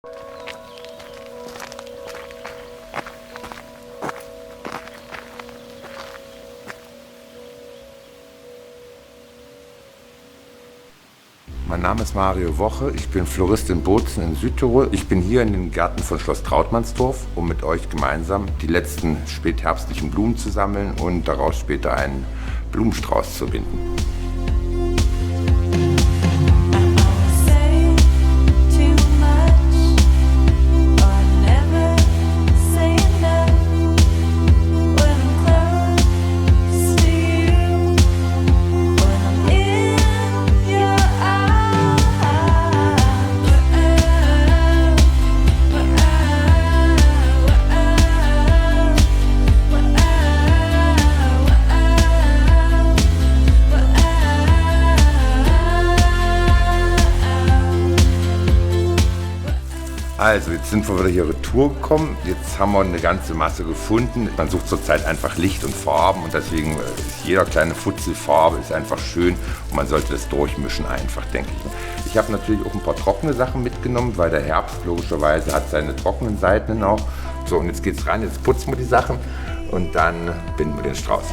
Mein Name ist Mario Woche, ich bin Florist in Bozen in Südtirol. Ich bin hier in den Gärten von Schloss Trautmannsdorf, um mit euch gemeinsam die letzten spätherbstlichen Blumen zu sammeln und daraus später einen Blumenstrauß zu binden. Also, jetzt sind wir wieder hier retour gekommen. Jetzt haben wir eine ganze Masse gefunden. Man sucht zurzeit einfach Licht und Farben und deswegen ist jeder kleine Futzel Farbe ist einfach schön und man sollte das durchmischen einfach, denke ich. Ich habe natürlich auch ein paar trockene Sachen mitgenommen, weil der Herbst logischerweise hat seine trockenen Seiten auch. So, und jetzt geht's rein, jetzt putzen wir die Sachen und dann binden wir den Strauß.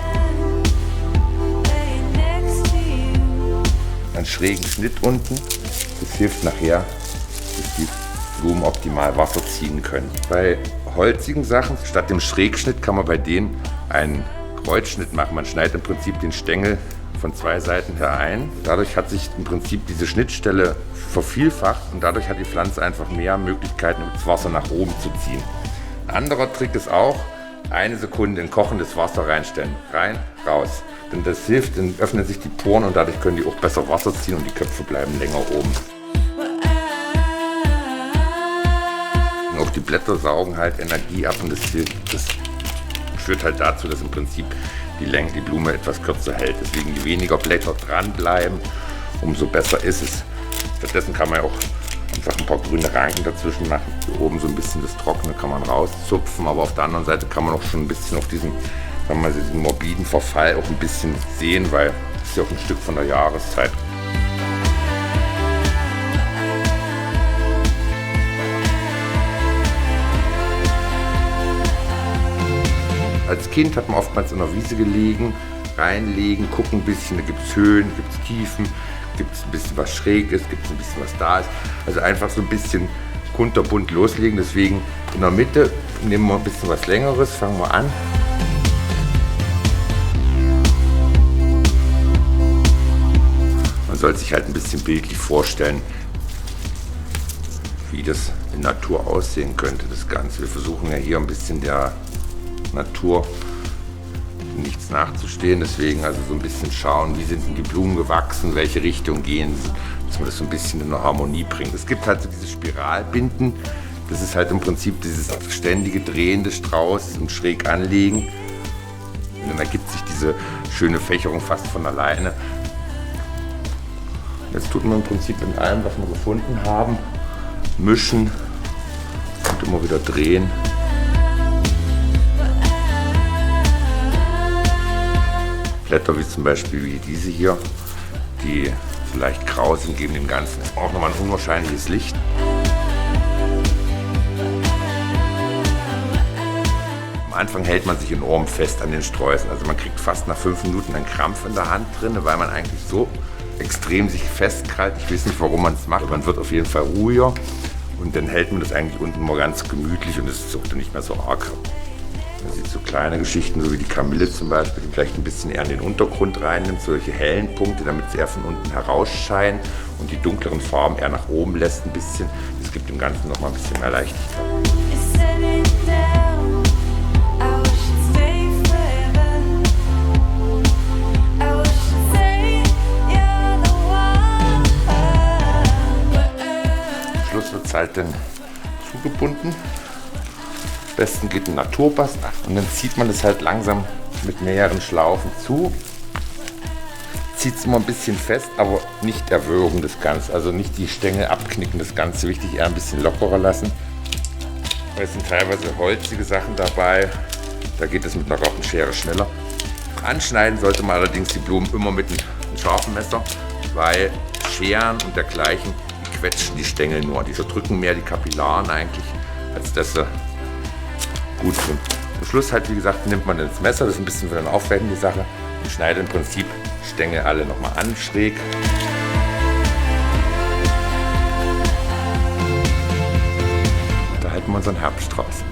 Einen schrägen Schnitt unten, das hilft nachher, dass die Blumen optimal Wasser ziehen können. Bei holzigen Sachen, statt dem Schrägschnitt, kann man bei denen einen Kreuzschnitt machen. Man schneidet im Prinzip den Stängel von zwei Seiten her ein. Dadurch hat sich im Prinzip diese Schnittstelle vervielfacht und dadurch hat die Pflanze einfach mehr Möglichkeiten, das Wasser nach oben zu ziehen. Ein anderer Trick ist auch, 1 Sekunde in kochendes Wasser reinstellen. Rein, raus. Denn das hilft, dann öffnen sich die Poren und dadurch können die auch besser Wasser ziehen und die Köpfe bleiben länger oben. Auch die Blätter saugen halt Energie ab und das führt halt dazu, dass im Prinzip die Blume etwas kürzer hält. Deswegen je weniger Blätter dranbleiben, umso besser ist es. Stattdessen kann man ja auch einfach ein paar grüne Ranken dazwischen machen. Hier oben so ein bisschen das Trockene kann man rauszupfen, aber auf der anderen Seite kann man auch schon ein bisschen auf diesen morbiden Verfall auch ein bisschen sehen, weil es ist ja auch ein Stück von der Jahreszeit. Als Kind hat man oftmals in der Wiese gelegen, reinlegen, gucken ein bisschen, da gibt es Höhen, gibt es Tiefen, gibt es ein bisschen was Schräges, gibt es ein bisschen was da ist. Also einfach so ein bisschen kunterbunt loslegen, deswegen in der Mitte nehmen wir ein bisschen was Längeres, fangen wir an. Man soll sich halt ein bisschen bildlich vorstellen, wie das in Natur aussehen könnte, das Ganze. Wir versuchen ja hier ein bisschen der Natur nichts nachzustehen, deswegen also so ein bisschen schauen, wie sind denn die Blumen gewachsen, welche Richtung gehen sie, dass man das so ein bisschen in eine Harmonie bringt. Es gibt halt so diese Spiralbinden, das ist halt im Prinzip dieses ständige Drehen des Straußes und schräg anlegen und dann ergibt sich diese schöne Fächerung fast von alleine. Jetzt tut man im Prinzip in allem, was wir gefunden haben, mischen und immer wieder drehen. Blätter wie zum Beispiel wie diese hier, die vielleicht grau sind, geben dem Ganzen auch nochmal ein unwahrscheinliches Licht. Am Anfang hält man sich enorm fest an den Sträußen, also man kriegt fast nach 5 Minuten einen Krampf in der Hand drin, weil man eigentlich so extrem sich festkrallt. Ich weiß nicht, warum man es macht, man wird auf jeden Fall ruhiger und dann hält man das eigentlich unten mal ganz gemütlich und es ist auch nicht mehr so arg. Man sieht so kleine Geschichten, so wie die Kamille zum Beispiel, die vielleicht ein bisschen eher in den Untergrund reinnimmt, solche hellen Punkte, damit sie eher von unten herausscheinen und die dunkleren Farben eher nach oben lässt ein bisschen. Das gibt dem Ganzen noch mal ein bisschen mehr Leichtigkeit. Am Schluss wird es halt dann zugebunden. Am besten geht ein Naturbast und dann zieht man es halt langsam mit mehreren Schlaufen zu. Zieht es immer ein bisschen fest, aber nicht erwürgen das Ganze. Also nicht die Stängel abknicken, das Ganze wichtig, eher ein bisschen lockerer lassen. Es sind teilweise holzige Sachen dabei, da geht es mit einer Rauchenschere schneller. Anschneiden sollte man allerdings die Blumen immer mit einem scharfen Messer, weil Scheren und dergleichen, die quetschen die Stängel nur. Die drücken mehr die Kapillaren eigentlich, als dass sie gut sind. Zum Schluss halt, wie gesagt, nimmt man das Messer, das ist ein bisschen für eine aufwendige Sache, und schneidet im Prinzip Stängel alle nochmal an, schräg. Da halten wir unseren Herbststrauß.